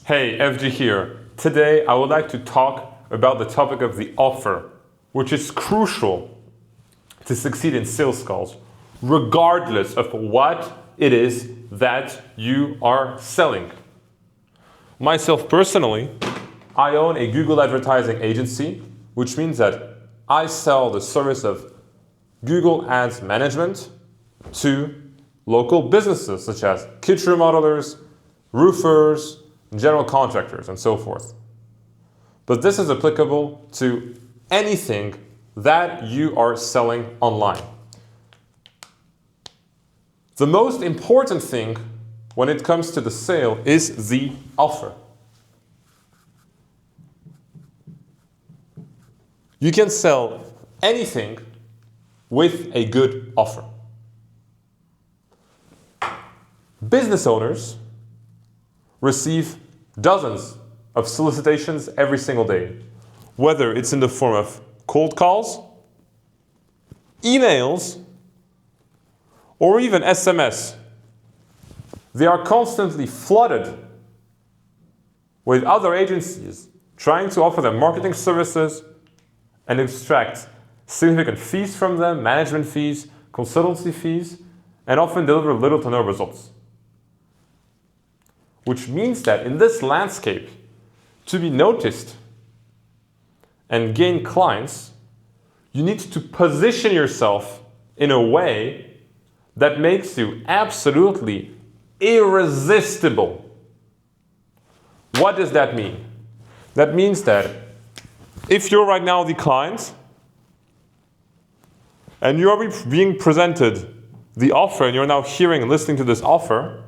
Hey, FG here. Today I would like to talk about the topic of the offer, which is crucial to succeed in sales calls, regardless of what it is that you are selling. Myself personally, I own a Google advertising agency, which means that I sell the service of Google Ads management to local businesses such as kitchen remodelers, roofers, general contractors, and so forth. But this is applicable to anything that you are selling online. The most important thing when it comes to the sale is the offer. You can sell anything with a good offer. Business owners receive dozens of solicitations every single day, whether it's in the form of cold calls, emails, or even SMS. They are constantly flooded with other agencies trying to offer them marketing services and extract significant fees from them, management fees, consultancy fees, and often deliver little to no results. Which means that in this landscape, to be noticed and gain clients, you need to position yourself in a way that makes you absolutely irresistible. What does that mean? That means that if you're right now the client and you're being presented the offer and you're now hearing and listening to this offer,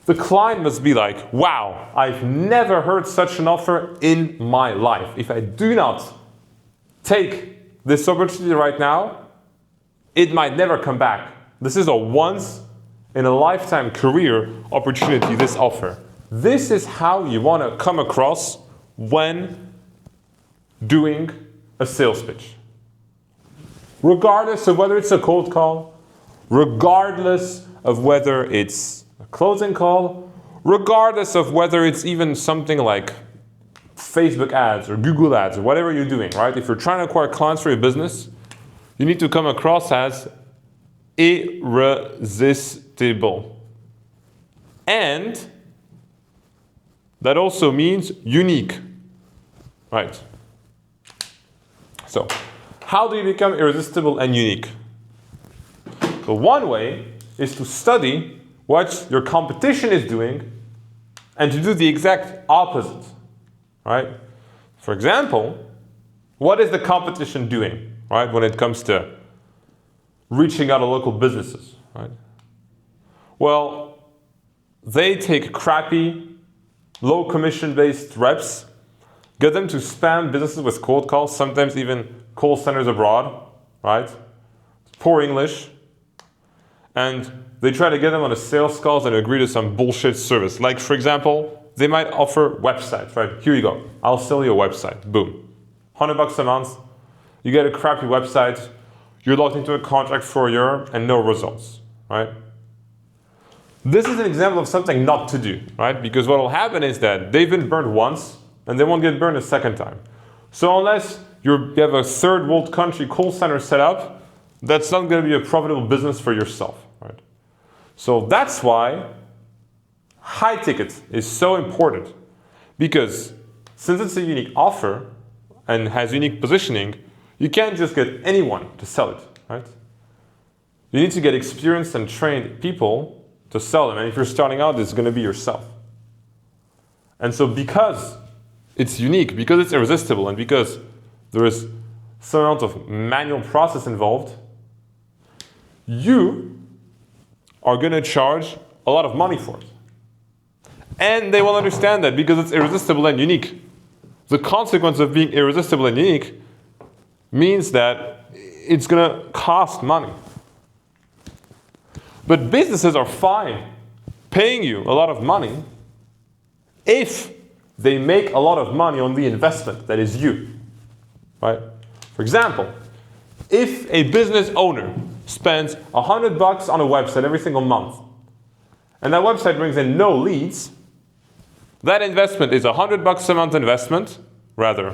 the client must be like, wow, I've never heard such an offer in my life. If I do not take this opportunity right now, it might never come back. This is a once in a lifetime career opportunity, this offer. This is how you want to come across when doing a sales pitch. Regardless of whether it's a cold call, regardless of whether it's a closing call, regardless of whether it's even something like Facebook ads or Google ads or whatever you're doing, right? If you're trying to acquire clients for your business, you need to come across as irresistible. And that also means unique, right? So, how do you become irresistible and unique? So one way is to study what your competition is doing and to do the exact opposite, right? For example, what is the competition doing, right, when it comes to reaching out to local businesses, right? Well, they take crappy, low commission-based reps, get them to spam businesses with cold calls, sometimes even call centers abroad, right? Poor English. And they try to get them on a sales calls and agree to some bullshit service. Like, for example, they might offer websites, right? Here you go. I'll sell you a website. Boom. $100 a month. You get a crappy website. You're locked into a contract for a year and no results, right? This is an example of something not to do, right? Because what will happen is that they've been burned once and they won't get burned a second time. So unless you have a third world country call center set up, that's not going to be a profitable business for yourself, right? So that's why high ticket is so important, because since it's a unique offer and has unique positioning, you can't just get anyone to sell it, right? You need to get experienced and trained people to sell them. And if you're starting out, it's going to be yourself. And so because it's unique, because it's irresistible, and because there is some amount of manual process involved, you are going to charge a lot of money for it. And they will understand that because it's irresistible and unique. The consequence of being irresistible and unique means that it's going to cost money. But businesses are fine paying you a lot of money if they make a lot of money on the investment that is you, right? For example, if a business owner spends $100 on a website every single month, and that website brings in no leads, That investment is $100 a month investment, rather,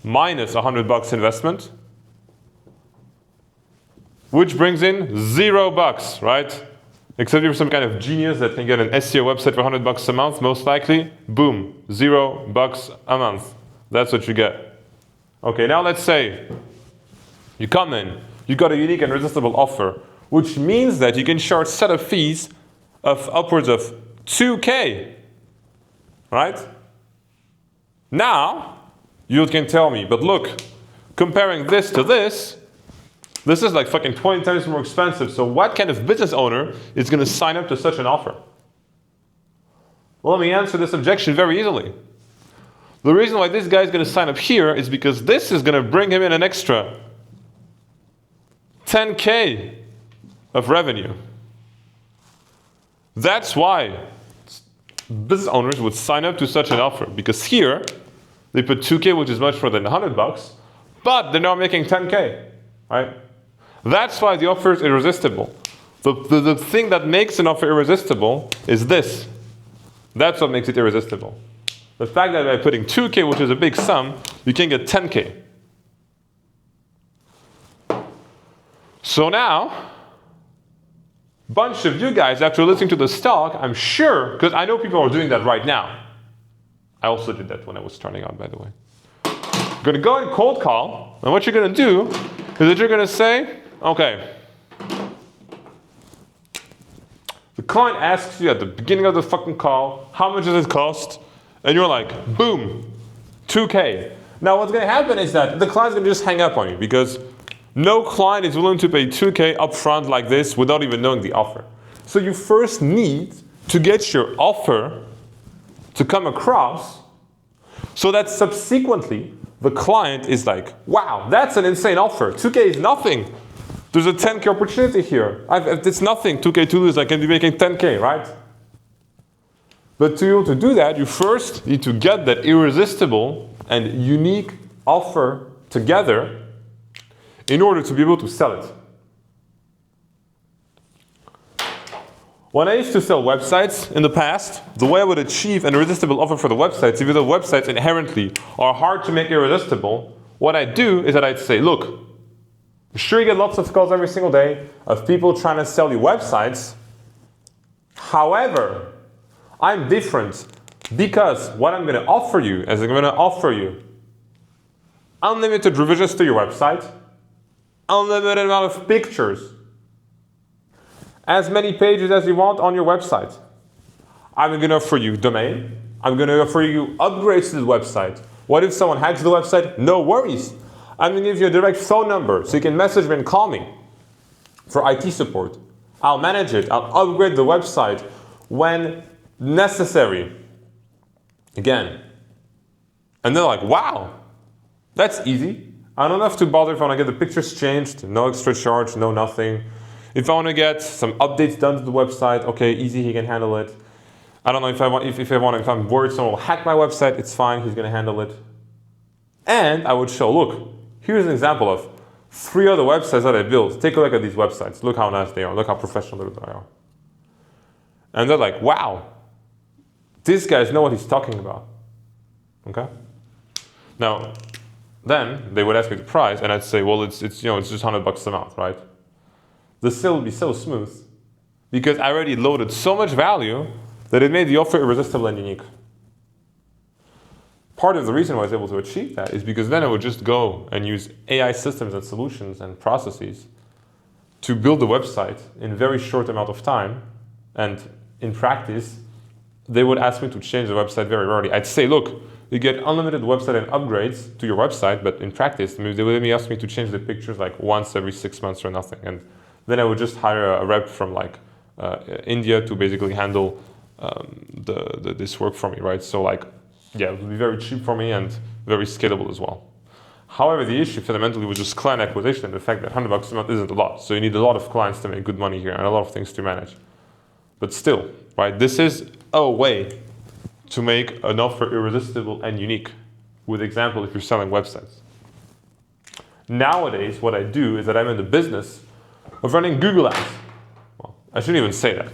minus $100 investment, which brings in $0, right? Except you're some kind of genius that can get an SEO website for $100 a month, most likely, boom, $0 a month. That's what you get. Okay, now let's say you come in, you got a unique and irresistible offer, which means that you can charge setup fees of upwards of 2K, right? Now, you can tell me, but look, comparing this to this is like fucking 20 times more expensive, so what kind of business owner is going to sign up to such an offer? Well, let me answer this objection very easily. The reason why this guy is going to sign up here is because this is going to bring him in an extra 10K of revenue. That's why business owners would sign up to such an offer, because here they put 2K, which is much more than $100, but they're now making 10K, right? That's why the offer is irresistible. The thing that makes an offer irresistible is this. That's what makes it irresistible. The fact that by putting 2K, which is a big sum, you can get 10K. So now, bunch of you guys, after listening to this talk, I'm sure, because I know people are doing that right now. I also did that when I was starting out, by the way. You're going to go and cold call, and what you're going to do is that you're going to say, okay, the client asks you at the beginning of the fucking call, how much does it cost? And you're like, boom, 2K. Now what's going to happen is that the client's going to just hang up on you, because no client is willing to pay 2K upfront like this without even knowing the offer. So you first need to get your offer to come across so that subsequently the client is like, wow, that's an insane offer. 2K is nothing. There's a 10K opportunity here. It's nothing. 2K to lose. I can be making 10K, right? But to be able to do that, you first need to get that irresistible and unique offer together in order to be able to sell it. When I used to sell websites in the past, the way I would achieve an irresistible offer for the websites, even though websites inherently are hard to make irresistible, what I'd do is that I'd say, look, I'm sure you get lots of calls every single day of people trying to sell you websites. However, I'm different because what I'm going to offer you is I'm going to offer you unlimited revisions to your website, unlimited amount of pictures, as many pages as you want on your website. I'm going to offer you domain. I'm going to offer you upgrades to the website. What if someone hacks the website? No worries. I'm going to give you a direct phone number so you can message me and call me for IT support. I'll manage it. I'll upgrade the website when necessary. Again. And they're like, wow, that's easy. I don't have to bother if I want to get the pictures changed. No extra charge, no nothing. If I want to get some updates done to the website, okay, easy, he can handle it. I don't know if I'm worried someone will hack my website, it's fine, he's going to handle it. And I would show, look, here's an example of 3 other websites that I built. Take a look at these websites. Look how nice they are. Look how professional they are. And they're like, wow, these guys know what he's talking about. Okay? Now, then they would ask me the price, and I'd say, well, it's just $100 a month, right? The sale would be so smooth because I already loaded so much value that it made the offer irresistible and unique. Part of the reason why I was able to achieve that is because then I would just go and use AI systems and solutions and processes to build the website in a very short amount of time. And in practice, they would ask me to change the website very rarely. I'd say, look, you get unlimited website and upgrades to your website, but in practice, they would ask me to change the pictures like once every 6 months or nothing. And then I would just hire a rep from like India to basically handle this work for me, right? So like, yeah, it would be very cheap for me and very scalable as well. However, the issue fundamentally was just client acquisition and the fact that $100 a month isn't a lot. So you need a lot of clients to make good money here and a lot of things to manage. But still, right, this is a way to make an offer irresistible and unique. With example, if you're selling websites. Nowadays, what I do is that I'm in the business of running Google Ads. Well, I shouldn't even say that.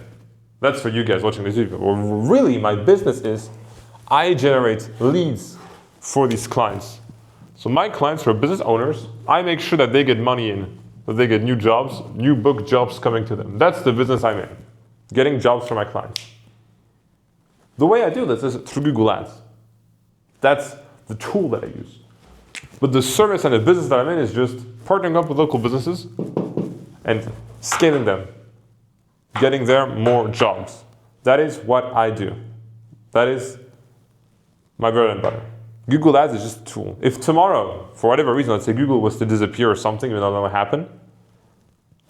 That's for you guys watching this video. Well, really, my business is I generate leads for these clients. So my clients who are business owners, I make sure that they get money in, that they get new jobs, new book jobs coming to them. That's the business I'm in, getting jobs for my clients. The way I do this is through Google Ads. That's the tool that I use. But the service and the business that I'm in is just partnering up with local businesses and scaling them, getting them more jobs. That is what I do. That is my bread and butter. Google Ads is just a tool. If tomorrow, for whatever reason, let's say Google was to disappear or something, even though that will happen,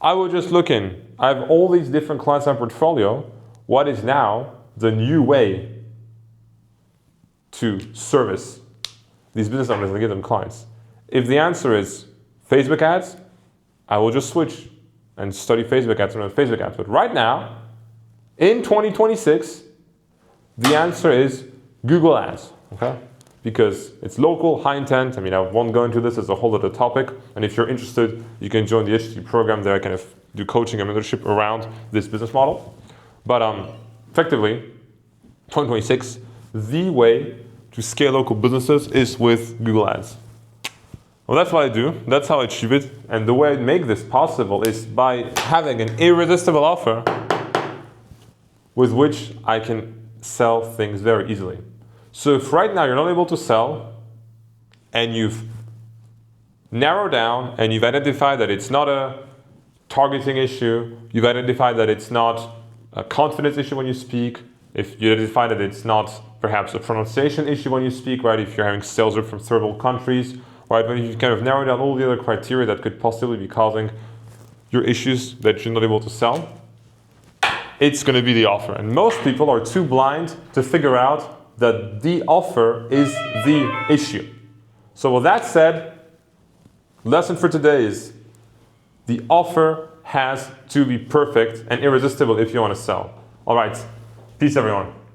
I will just look in. I have all these different clients in my portfolio. What is now the new way to service these business owners and give them clients? If the answer is Facebook ads, I will just switch and study Facebook ads and run Facebook ads. But right now, in 2026, the answer is Google Ads, okay? Because it's local, high intent. I mean, I won't go into this as a whole other topic. And if you're interested, you can join the HT program there. I kind of do coaching and mentorship around this business model. But effectively, 2026, the way to scale local businesses is with Google Ads. Well, that's what I do. That's how I achieve it. And the way I make this possible is by having an irresistible offer with which I can sell things very easily. So if right now you're not able to sell and you've narrowed down and you've identified that it's not a targeting issue, you've identified that it's not a confidence issue when you speak, if you identify that it's not perhaps a pronunciation issue when you speak, right? If you're having sales from third world countries, right? When you kind of narrow down all the other criteria that could possibly be causing your issues that you're not able to sell, it's going to be the offer. And most people are too blind to figure out that the offer is the issue. So with that said, lesson for today is the offer has to be perfect and irresistible if you want to sell. All right, peace everyone.